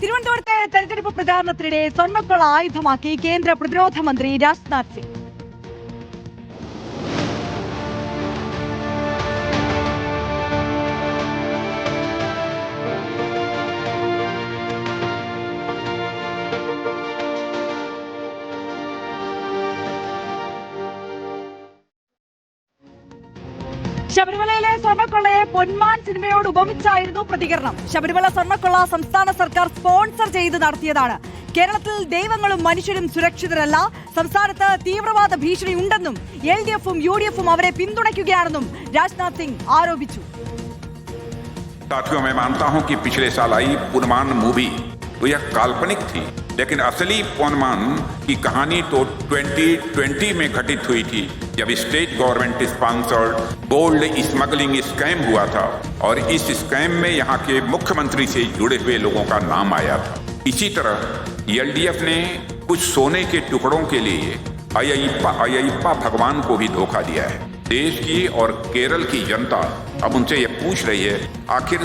തിരുവനന്തപുരത്തെ തെരഞ്ഞെടുപ്പ് പ്രചാരണത്തിനിടെ സ്വർണ്ണക്കൊള്ള ആയുധമാക്കി കേന്ദ്ര പ്രതിരോധ മന്ത്രി രാജ്നാഥ് സിംഗ്. ശബരിമലയിലെ സ്വർണ്ണക്കൊള്ളയെ പൊന്മാൻ സിനിമയോട് ഉപമിച്ചായിരുന്നു പ്രതികരണം. ശബരിമല സ്വർണ്ണക്കൊള്ള സംസ്ഥാന സർക്കാർ സ്പോൺസർ ചെയ്ത് നടത്തിയതാണ്. കേരളത്തിൽ ദൈവങ്ങളും മനുഷ്യരും സുരക്ഷിതരല്ല. സംസ്ഥാനത്ത് തീവ്രവാദ ഭീഷണി ഉണ്ടെന്നും LDF-ഉം UDF-ഉം അവരെ പിന്തുണയ്ക്കുകയാണെന്നും രാജ്നാഥ് സിംഗ് ആരോപിച്ചു. साथियों, मैं मानता हूं कि पिछले साल आई पुनमान मूवी तो यह काल्पनिक थी, लेकिन असली पुनमान की कहानी तो 2020 में घटित हुई थी, जब state government sponsored gold smuggling scam हुआ था और इस स्कैम में यहां के मुख्यमंत्री से जुड़े हुए लोगों का नाम आया था। इसी तरह LDF ने कुछ सोने के टुकड़ों के लिए अयप्पा भगवान को भी धोखा दिया है। देश की और केरल की जनता अब उनसे यह पूछ रही है, आखिर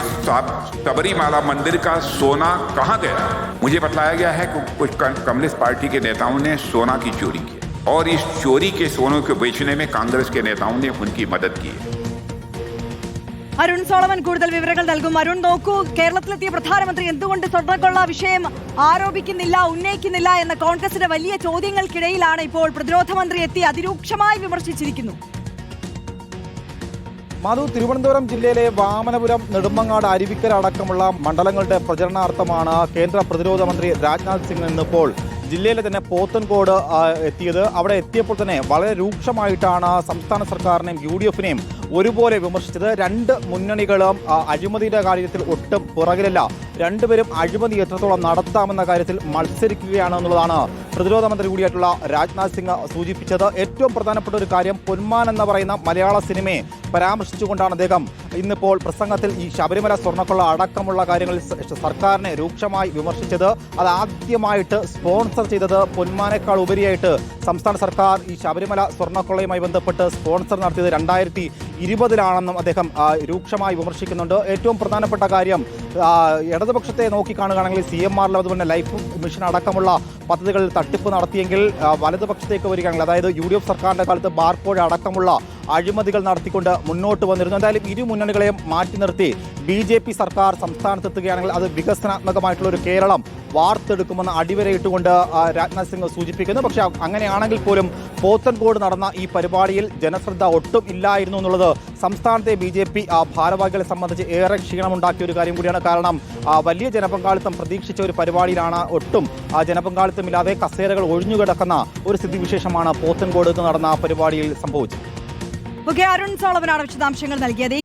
सबरीमाला मंदिर का सोना कहां गया? मुझे बताया गया है कि कुछ कम्युनिस्ट पार्टी के नेताओं ने सोना की चोरी की और इस चोरी के सोनों को बेचने में कांग्रेस के नेताओं ने उनकी मदद की है. അരുൺ സോളമൻ കൂടുതൽ വിവരങ്ങൾ നൽകും. അരുൺ, നോക്കൂ, കേരളത്തിലെത്തിയ പ്രധാനമന്ത്രി എന്തുകൊണ്ട് സ്വർണ്ണക്കൊള്ള വിഷയം ആരോപിക്കുന്നില്ല, ഉന്നയിക്കുന്നില്ല എന്ന കോൺഗ്രസിന്റെ വലിയ ചോദ്യങ്ങൾക്കിടയിലാണ് ഇപ്പോൾ പ്രതിരോധ മന്ത്രി എത്തി അതിരൂക്ഷമായി വിമർശിച്ചിരിക്കുന്നു. മാധു, തിരുവനന്തപുരം ജില്ലയിലെ വാമനപുരം, നെടുമങ്ങാട്, അരുവിക്കര അടക്കമുള്ള മണ്ഡലങ്ങളുടെ പ്രചരണാർത്ഥമാണ് കേന്ദ്ര പ്രതിരോധ മന്ത്രി രാജ്നാഥ് സിംഗ് ഇന്നിപ്പോൾ ജില്ലയിലെ തന്നെ പോത്തൻകോട് എത്തിയത്. അവിടെ എത്തിയപ്പോൾ തന്നെ വളരെ രൂക്ഷമായിട്ടാണ് സംസ്ഥാന സർക്കാരിനെയും UDF-നെയും ഒരുപോലെ വിമർശിച്ചത്. രണ്ട് മുന്നണികളും അഴിമതിയുടെ കാര്യത്തിൽ ഒട്ടും പുറകിലല്ല. രണ്ടുപേരും അഴിമതി എത്രത്തോളം നടത്താമെന്ന കാര്യത്തിൽ മത്സരിക്കുകയാണ് എന്നുള്ളതാണ് പ്രതിരോധ മന്ത്രി കൂടിയായിട്ടുള്ള രാജ്നാഥ് സിംഗ് സൂചിപ്പിച്ചത്. ഏറ്റവും പ്രധാനപ്പെട്ട ഒരു കാര്യം, പൊന്മാൻ എന്ന് പറയുന്ന മലയാള സിനിമയെ പരാമർശിച്ചുകൊണ്ടാണ് അദ്ദേഹം ഇന്നിപ്പോൾ പ്രസംഗത്തിൽ ഈ ശബരിമല സ്വർണ്ണക്കൊള്ള അടക്കമുള്ള കാര്യങ്ങളിൽ സർക്കാരിനെ രൂക്ഷമായി വിമർശിച്ചത്. അത് ആദ്യമായിട്ട് സ്പോൺസർ ചെയ്തത് പൊന്മാനേക്കാൾ ഉപരിയായിട്ട് സംസ്ഥാന സർക്കാർ ഈ ശബരിമല സ്വർണ്ണക്കൊള്ളയുമായി ബന്ധപ്പെട്ട് സ്പോൺസർ നടത്തിയത് 2020-ലാണെന്നും അദ്ദേഹം രൂക്ഷമായി വിമർശിക്കുന്നുണ്ട്. ഏറ്റവും പ്രധാനപ്പെട്ട കാര്യം, ഇടതുപക്ഷത്തെ നോക്കിക്കാണുകയാണെങ്കിൽ CMR അതുപോലെ ലൈഫ് മിഷൻ അടക്കമുള്ള പദ്ധതികളിൽ തട്ടിപ്പ് നടത്തിയെങ്കിൽ വലതുപക്ഷത്തേക്ക് വരികയാണെങ്കിൽ, അതായത് UDF സർക്കാരിൻ്റെ കാലത്ത് ബാർക്കോഴ അടക്കമുള്ള അഴിമതികൾ നടത്തിക്കൊണ്ട് മുന്നോട്ട് വന്നിരുന്നു. എന്തായാലും ഇരു മുന്നണികളെയും മാറ്റി നിർത്തി BJP സർക്കാർ സംസ്ഥാനത്തെത്തുകയാണെങ്കിൽ അത് വികസനാത്മകമായിട്ടുള്ള ഒരു കേരളം വാർത്തെടുക്കുമെന്ന് അടിവരയിട്ടുകൊണ്ട് രാജ്നാഥ് സിംഗ് സൂചിപ്പിക്കുന്നു. പക്ഷേ അങ്ങനെയാണെങ്കിൽ പോലും പോത്തൻകോട് നടന്ന ഈ പരിപാടിയിൽ ജനശ്രദ്ധ ഒട്ടും ഇല്ലായിരുന്നു എന്നുള്ളത് സംസ്ഥാനത്തെ BJP ഭാരവാഹികളെ സംബന്ധിച്ച് ഏറെ ക്ഷീണമുണ്ടാക്കിയ ഒരു കാര്യം കൂടിയാണ്. കാരണം വലിയ ജനപങ്കാളിത്തം പ്രതീക്ഷിച്ച ഒരു പരിപാടിയിലാണ് ഒട്ടും ജനപങ്കാളിത്തമില്ലാതെ കസേരകൾ ഒഴിഞ്ഞുകിടക്കുന്ന ഒരു സ്ഥിതിവിശേഷമാണ് പോത്തൻകോട് നടന്ന പരിപാടിയിൽ സംഭവിച്ചത്. അരുൺ സോളമനാണ് വിശദാംശങ്ങൾ നൽകിയത്.